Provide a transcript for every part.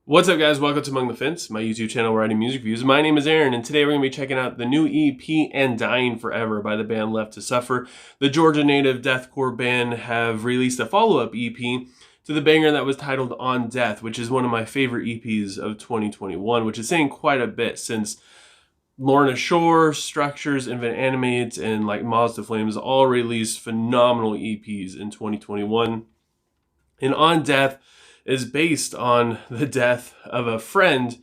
What's up, guys? Welcome to Among the Fence, my YouTube channel where I do music reviews. My name is Aaron, and today we're going to be checking out the new EP and Dying Forever by the band Left to Suffer. The Georgia native deathcore band have released a follow-up EP to the banger that was titled On Death, which is one of my favorite EPs of 2021, which is saying quite a bit since Lorna Shore, Structures, Invent Animates, and like Moths to Flames all released phenomenal EPs in 2021. And On Death is based on the death of a friend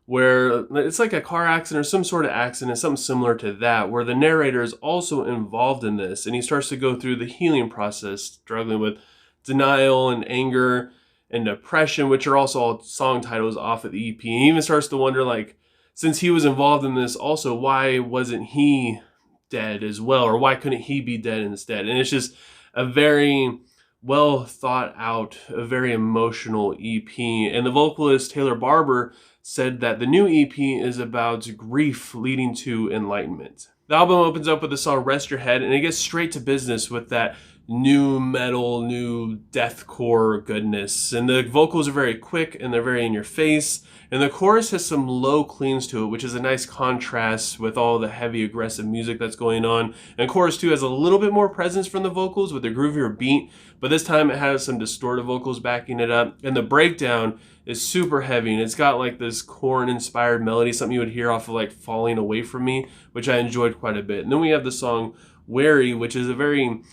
where it's like a car accident or some sort of accident, something similar to that, where the narrator is also involved in this, and he starts to go through the healing process, struggling with denial and anger and depression, which are also all song titles off of the EP. And he even starts to wonder, like, since he was involved in this also, why wasn't he dead as well, or why couldn't he be dead instead? And it's just a very well thought out, a very emotional EP. And the vocalist Taylor Barber said that the new EP is about grief leading to enlightenment. The album opens up with the song Rest Your Head, and it gets straight to business with that new metal, new deathcore goodness. And the vocals are very quick and they're very in your face. And the chorus has some low cleans to it, which is a nice contrast with all the heavy aggressive music that's going on. And chorus 2 has a little bit more presence from the vocals with a groovier beat, but this time it has some distorted vocals backing it up. And the breakdown is super heavy, and it's got like this Korn-inspired melody, something you would hear off of like Falling Away From Me, which I enjoyed quite a bit. And then we have the song Wary, which is a very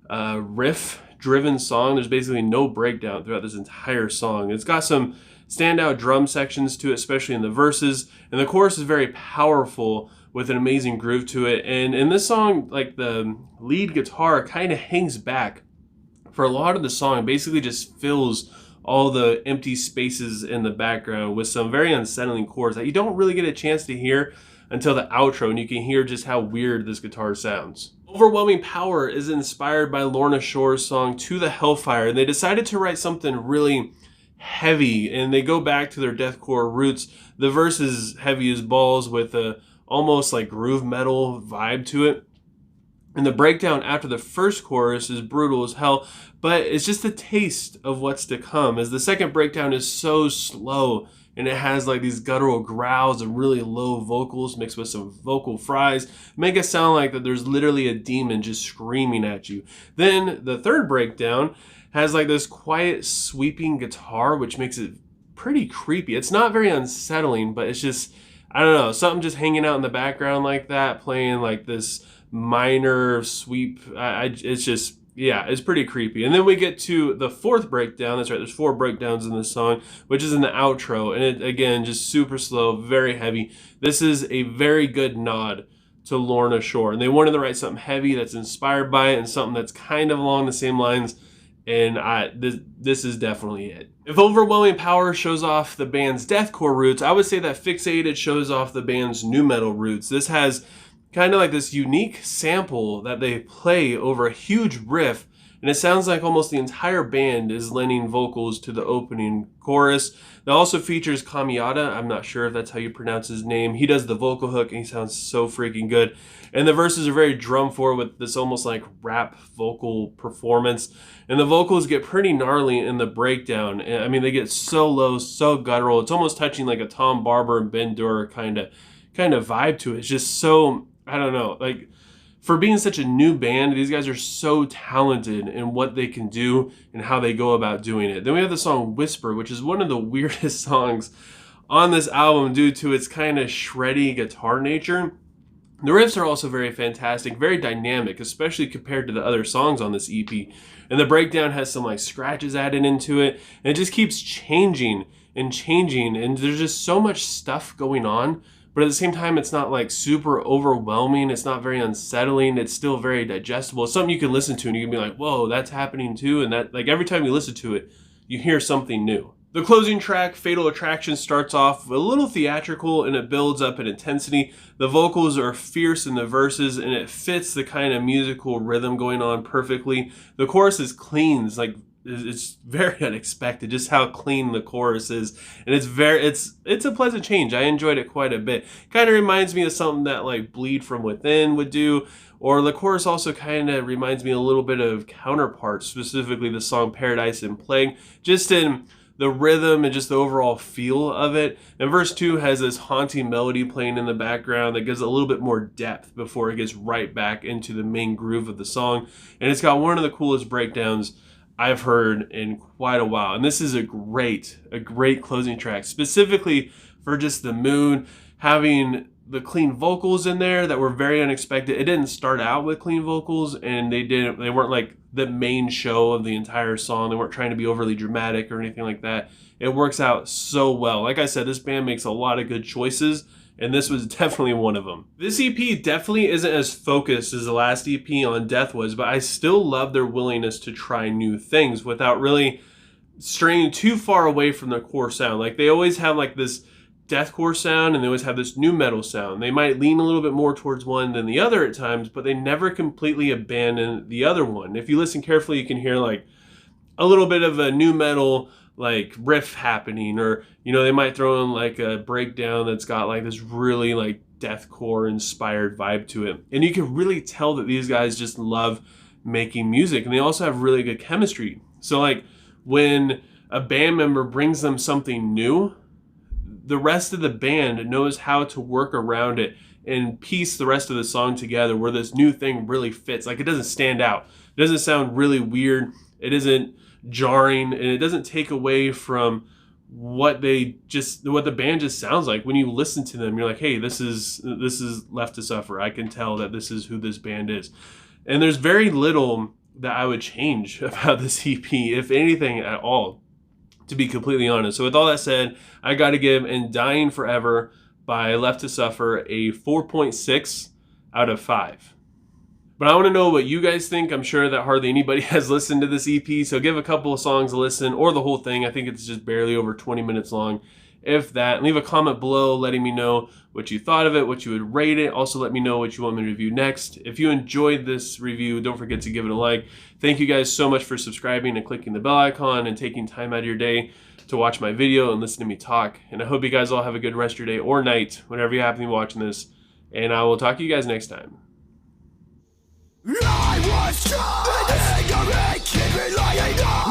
riff-driven song. There's basically no breakdown throughout this entire song. It's got some standout drum sections to it, especially in the verses, and the chorus is very powerful with an amazing groove to it. And in this song, like, the lead guitar kind of hangs back for a lot of the song. It basically just fills all the empty spaces in the background with some very unsettling chords that you don't really get a chance to hear until the outro, and you can hear just how weird this guitar sounds. Overwhelming Power is inspired by Lorna Shore's song To the Hellfire, and they decided to write something really heavy, and they go back to their deathcore roots. The verse is heavy as balls with a almost like groove metal vibe to it. And the breakdown after the first chorus is brutal as hell, but it's just a taste of what's to come, as the second breakdown is so slow and it has like these guttural growls and really low vocals mixed with some vocal fries, make it sound like that there's literally a demon just screaming at you. Then the third breakdown has like this quiet sweeping guitar, which makes it pretty creepy. It's not very unsettling, but it's just, I don't know, something just hanging out in the background like that, playing like this minor sweep. It's just, yeah, it's pretty creepy. And then we get to the fourth breakdown. That's right, there's 4 breakdowns in this song, which is in the outro. And it, again, just super slow, very heavy. This is a very good nod to Lorna Shore. And they wanted to write something heavy that's inspired by it and something that's kind of along the same lines. And this is definitely it. If Overwhelming Power shows off the band's deathcore roots, I would say that Fixated shows off the band's nu metal roots. This has kind of like this unique sample that they play over a huge riff, and it sounds like almost the entire band is lending vocals to the opening chorus. That also features Kamiyata. I'm not sure if that's how you pronounce his name. He does the vocal hook, and he sounds so freaking good. And the verses are very drum forward with this almost like rap vocal performance. And the vocals get pretty gnarly in the breakdown. I mean, they get so low, so guttural. It's almost touching like a Tom Barber and Ben Durer kind of vibe to it. It's just so, I don't know, like, for being such a new band, these guys are so talented in what they can do and how they go about doing it. Then we have the song Whisper, which is one of the weirdest songs on this album due to its kind of shreddy guitar nature. The riffs are also very fantastic, very dynamic, especially compared to the other songs on this EP. And the breakdown has some like scratches added into it, and it just keeps changing and changing, and there's just so much stuff going on. But at the same time, it's not like super overwhelming. It's not very unsettling. It's still very digestible. It's something you can listen to and you can be like, whoa, that's happening too. And that, like, every time you listen to it, you hear something new. The closing track, Fatal Attraction, starts off a little theatrical and it builds up in intensity. The vocals are fierce in the verses and it fits the kind of musical rhythm going on perfectly. The chorus is clean. It's very unexpected just how clean the chorus is, and it's a pleasant change. I enjoyed it quite a bit. Kind of reminds me of something that like Bleed From Within would do, or the chorus also kind of reminds me a little bit of Counterparts, specifically the song Paradise and Plague, just in the rhythm and just the overall feel of it. And verse 2 has this haunting melody playing in the background that gives a little bit more depth before it gets right back into the main groove of the song. And it's got one of the coolest breakdowns I've heard in quite a while. And this is a great closing track, specifically for just the mood, having the clean vocals in there that were very unexpected. It didn't start out with clean vocals, and they weren't like the main show of the entire song. They weren't trying to be overly dramatic or anything like that. It works out so well. Like I said, this band makes a lot of good choices, and this was definitely one of them. This EP definitely isn't as focused as the last EP on Death was, but I still love their willingness to try new things without really straying too far away from their core sound. Like, they always have like this deathcore sound, and they always have this new metal sound. They might lean a little bit more towards one than the other at times, but they never completely abandon the other one. If you listen carefully, you can hear like a little bit of a new metal like riff happening, or they might throw in like a breakdown that's got like this really like deathcore inspired vibe to it. And you can really tell that these guys just love making music, and they also have really good chemistry. So like when a band member brings them something new, the rest of the band knows how to work around it and piece the rest of the song together where this new thing really fits. Like, it doesn't stand out. It doesn't sound really weird. It isn't jarring, and it doesn't take away from what the band just sounds like. When you listen to them, you're like, hey, this is Left to Suffer. I can tell that this is who this band is. And there's very little that I would change about this EP, if anything at all, to be completely honest. So with all that said, I got to give In Dying Foreve by Left to Suffer a 4.6 out of 5. But I want to know what you guys think. I'm sure that hardly anybody has listened to this EP, so give a couple of songs a listen, or the whole thing. I think it's just barely over 20 minutes long, if that. Leave a comment below letting me know what you thought of it, what you would rate it. Also, let me know what you want me to review next. If you enjoyed this review, don't forget to give it a like. Thank you guys so much for subscribing and clicking the bell icon and taking time out of your day to watch my video and listen to me talk. And I hope you guys all have a good rest of your day or night, whenever you happen to be watching this. And I will talk to you guys next time. I was trapped in ignorance, keep relying on